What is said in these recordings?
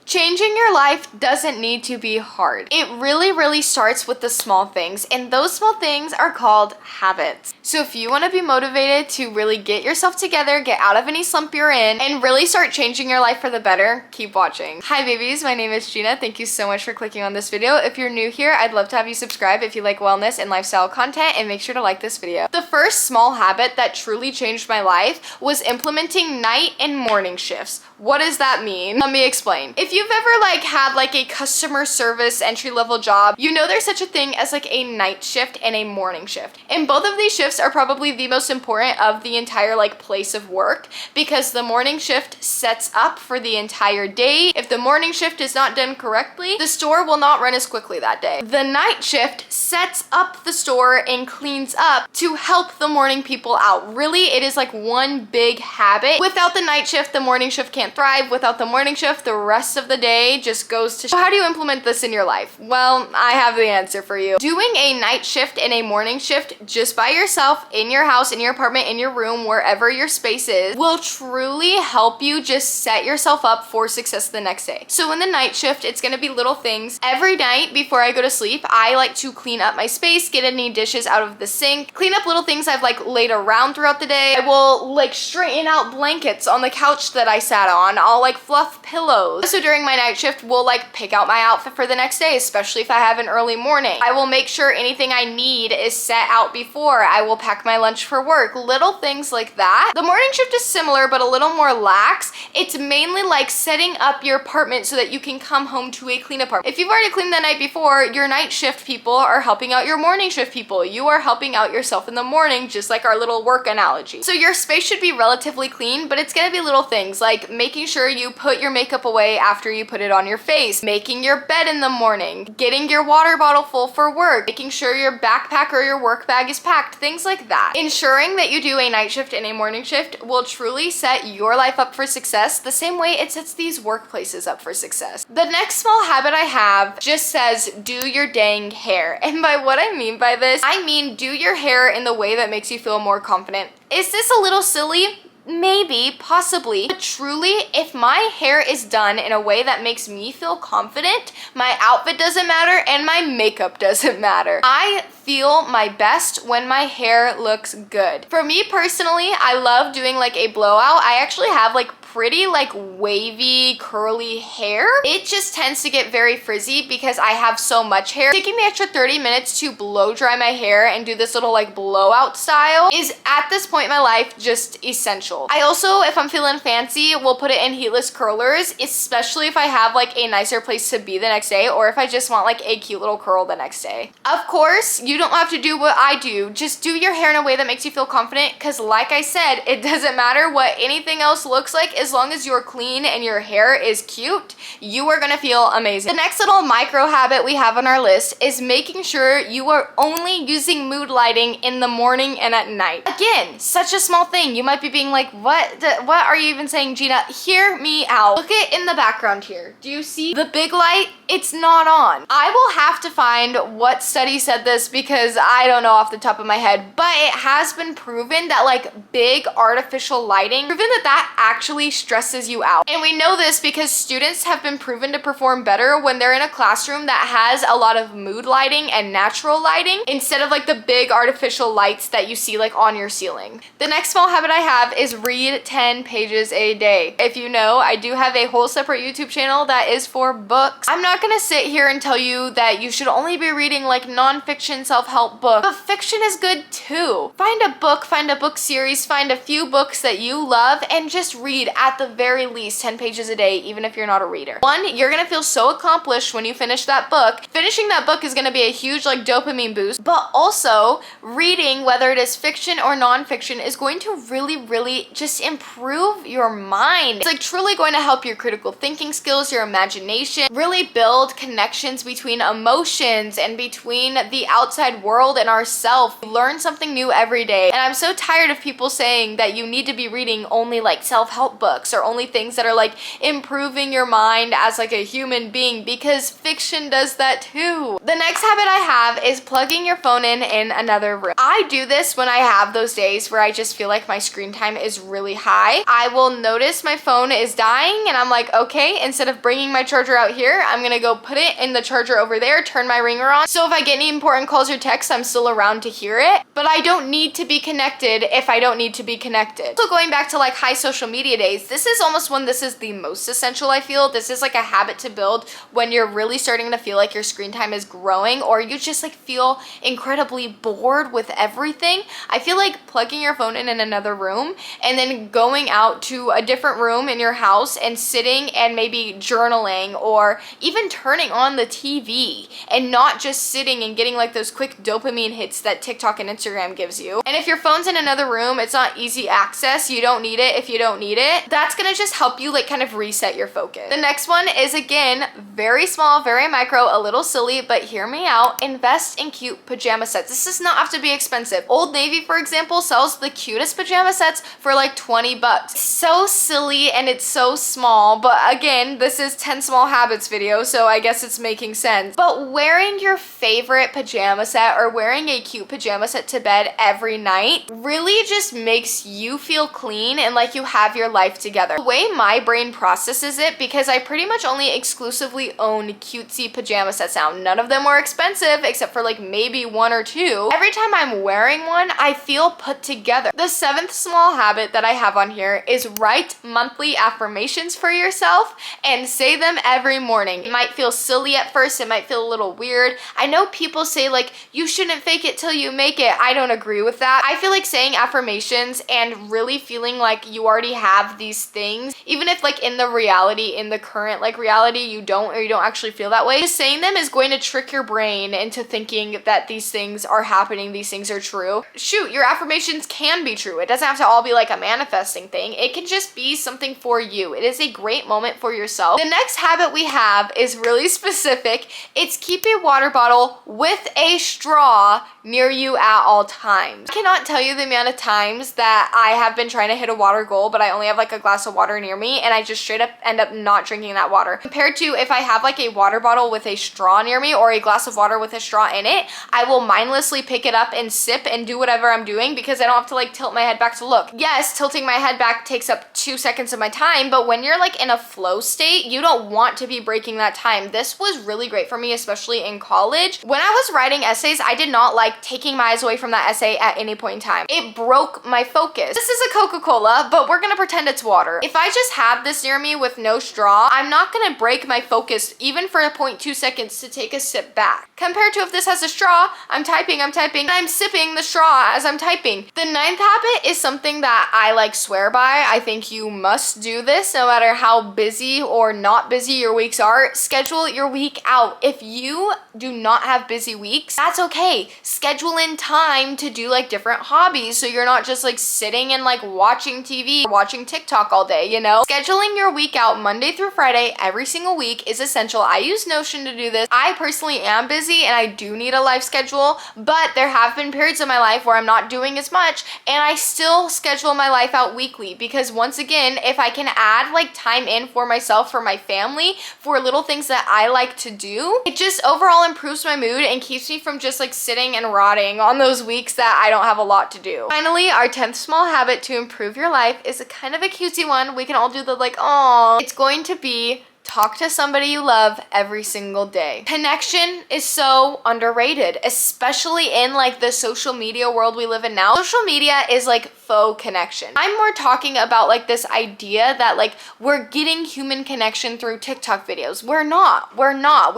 Changing your life doesn't need to be hard. It really starts with the small things, and those small things are called habits. So if you want to be motivated to really get yourself together, get out of any slump you're in, and really start changing your life for the better, keep watching. Hi babies, my name is Gina. Thank you so much for clicking on this video. If you're new here, I'd love to have you subscribe if you like wellness and lifestyle content, and make sure to like this video. The first small habit that truly changed my life was implementing night and morning shifts. What does that mean? Let me explain. If you've ever had a customer service entry-level job, you know there's such a thing as a night shift and a morning shift. And both of these shifts are probably the most important of the entire place of work, because the morning shift sets up for the entire day. If the morning shift is not done correctly, the store will not run as quickly that day. The night shift sets up the store and cleans up to help the morning people out. Really, it is one big habit. Without the night shift, the morning shift can't thrive. Without the morning shift, the rest of the day just goes to show. How do you implement this in your life? Well, I have the answer for you. Doing a night shift and a morning shift just by yourself in your house, in your apartment, in your room, wherever your space is, will truly help you just set yourself up for success the next day. So in the night shift, it's gonna be little things. Every night before I go to sleep, I like to clean up my space, get any dishes out of the sink, clean up little things I've laid around throughout the day. I will straighten out blankets on the couch that I sat on. I'll fluff pillows. So during my night shift, we'll pick out my outfit for the next day, especially if I have an early morning. I will make sure anything I need is set out before. I will pack my lunch for work. Little things like that. The morning shift is similar, but a little more lax. It's mainly setting up your apartment so that you can come home to a clean apartment. If you've already cleaned the night before, your night shift people are helping out your morning shift people. You are helping out yourself in the morning, just like our little work analogy. So your space should be relatively clean, but it's gonna be little things like making sure you put your makeup away after you put it on your face, making your bed in the morning, getting your water bottle full for work, making sure your backpack or your work bag is packed, things like that. Ensuring that you do a night shift and a morning shift will truly set your life up for success the same way it sets these workplaces up for success. The next small habit I have just says, do your dang hair. And by what I mean by this, I mean do your hair in the way that makes you feel more confident. Is this a little silly? Maybe, possibly, but truly, if my hair is done in a way that makes me feel confident, my outfit doesn't matter and my makeup doesn't matter. I feel my best when my hair looks good. For me personally, I love doing a blowout. I actually have pretty wavy curly hair. It just tends to get very frizzy because I have so much hair. Taking the extra 30 minutes to blow dry my hair and do this little blowout style is at this point in my life just essential. I also, if I'm feeling fancy, will put it in heatless curlers, especially if I have a nicer place to be the next day, or if I just want a cute little curl the next day. Of course, you don't have to do what I do. Just do your hair in a way that makes you feel confident, because like I said, it doesn't matter what anything else looks like. As long as you're clean and your hair is cute, you are gonna feel amazing. The next little micro habit we have on our list is making sure you are only using mood lighting in the morning and at night. Again, such a small thing. You might be being what are you even saying, Gina? Hear me out. Look at in the background here. Do you see the big light? It's not on. I will have to find what study said this because I don't know off the top of my head, but it has been proven that big artificial lighting, that actually stresses you out. And we know this because students have been proven to perform better when they're in a classroom that has a lot of mood lighting and natural lighting instead of the big artificial lights that you see on your ceiling. The next small habit I have is read 10 pages a day. If you know, I do have a whole separate YouTube channel that is for books. I'm not gonna sit here and tell you that you should only be reading non-fiction self-help books, but fiction is good too. Find a book series, find a few books that you love and just read at the very least 10 pages a day, even if you're not a reader. One, you're gonna feel so accomplished when you finish that book. Finishing that book is gonna be a huge dopamine boost, but also reading, whether it is fiction or non-fiction, is going to really just improve your mind. It's truly going to help your critical thinking skills, your imagination, really build connections between emotions and between the outside world and ourselves. Learn something new every day. And I'm so tired of people saying that you need to be reading only self-help books. books or only things that are like improving your mind as like a human being, because fiction does that too. The next habit I have is plugging your phone in another room. I do this when I have those days where I just feel like my screen time is really high. I will notice my phone is dying and I'm like, okay, instead of bringing my charger out here, I'm gonna go put it in the charger over there, turn my ringer on. So if I get any important calls or texts, I'm still around to hear it, but I don't need to be connected if I don't need to be connected. So going back to like high social media days, this is almost when this is the most essential, I feel. This is like a habit to build when you're really starting to feel like your screen time is growing, or you just like feel incredibly bored with everything. I feel like plugging your phone in another room and then going out to a different room in your house and sitting and maybe journaling or even turning on the TV and not just sitting and getting like those quick dopamine hits that TikTok and Instagram gives you. And if your phone's in another room, it's not easy access. You don't need it if you don't need it. That's gonna just help you like kind of reset your focus. The next one is, again, very small, very micro, a little silly, but hear me out. Invest in cute pajama sets. This does not have to be expensive. Old Navy, for example, sells the cutest pajama sets for like 20 bucks. So silly and it's so small, but again, this is 10 small habits video, so I guess it's making sense. But wearing your favorite pajama set or wearing a cute pajama set to bed every night really just makes you feel clean and like you have your life together. The way my brain processes it, because I pretty much only exclusively own cutesy pajama sets now. None of them were expensive except for like maybe one or two. Every time I'm wearing one, I feel put together. The seventh small habit that I have on here is write monthly affirmations for yourself and say them every morning. It might feel silly at first, it might feel a little weird. I know people say like, you shouldn't fake it till you make it. I don't agree with that. I feel like saying affirmations and really feeling like you already have these things, even if like in the current like reality you don't, or you don't actually feel that way, just saying them is going to trick your brain into thinking that these things are happening, these things are true. Shoot, your affirmations can be true. It doesn't have to all be like a manifesting thing. It can just be something for you. It is a great moment for yourself. The next habit we have is really specific. It's keep a water bottle with a straw near you at all times. I cannot tell you the amount of times that I have been trying to hit a water goal, but I only have like a glass of water near me and I just straight up end up not drinking that water. Compared to if I have like a water bottle with a straw near me or a glass of water with a straw in it, I will mindlessly pick it up and sip and do whatever I'm doing because I don't have to like tilt my head back to look. Yes, tilting my head back takes up 2 seconds of my time, but when you're like in a flow state, you don't want to be breaking that time. This was really great for me, especially in college. When I was writing essays, I did not like taking my eyes away from that essay at any point in time. It broke my focus. This is a Coca-Cola, but we're gonna pretend it's water. If I just have this near me with no straw, I'm not gonna break my focus even for 0.2 seconds to take a sip back. Compared to if this has a straw, I'm typing, and I'm sipping the straw as I'm typing. The ninth habit is something that I like swear by. I think you must do this no matter how busy or not busy your weeks are. Schedule your week out. If you do not have busy weeks, that's okay. Schedule in time to do like different hobbies so you're not just like sitting and like watching TV, watching TikTok all day, you know? Scheduling your week out Monday through Friday every single week is essential. I use Notion to do this. I personally am busy and I do need a life schedule, but there have been periods in my life where I'm not doing as much and I still schedule my life out weekly because once again, if I can add like time in for myself, for my family, for little things that I like to do, it just overall improves my mood and keeps me from just like sitting and rotting on those weeks that I don't have a lot to do. Finally, our 10th small habit to improve your life is a kind of a cutesy one. We can all do the like, oh, it's going to be talk to somebody you love every single day. Connection is so underrated, especially in like the social media world we live in now. Social media is like faux connection. I'm more talking about like this idea that like we're getting human connection through TikTok videos. We're not. We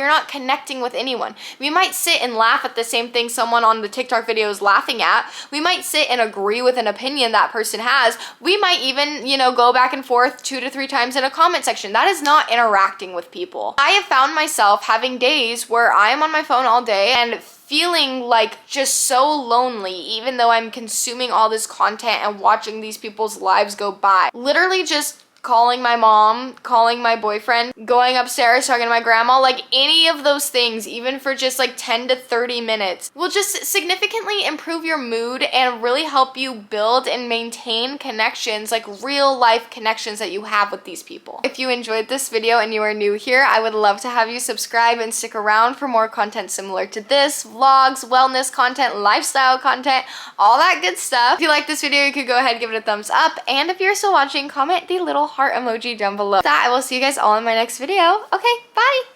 are not connecting with anyone. We might sit and laugh at the same thing someone on the TikTok video is laughing at. We might sit and agree with an opinion that person has. We might even, you know, go back and forth 2 to 3 times in a comment section. That is not interacting with people. I have found myself having days where I am on my phone all day and feeling like just so lonely, even though I'm consuming all this content and watching these people's lives go by. Literally just calling my mom, calling my boyfriend, going upstairs, talking to my grandma, like any of those things, even for just like 10 to 30 minutes, will just significantly improve your mood and really help you build and maintain connections, like real life connections that you have with these people. If you enjoyed this video and you are new here, I would love to have you subscribe and stick around for more content similar to this, vlogs, wellness content, lifestyle content, all that good stuff. If you like this video, you could go ahead and give it a thumbs up, and if you're still watching, comment the little heart emoji down below. With that, I will see you guys all in my next video. Okay, bye!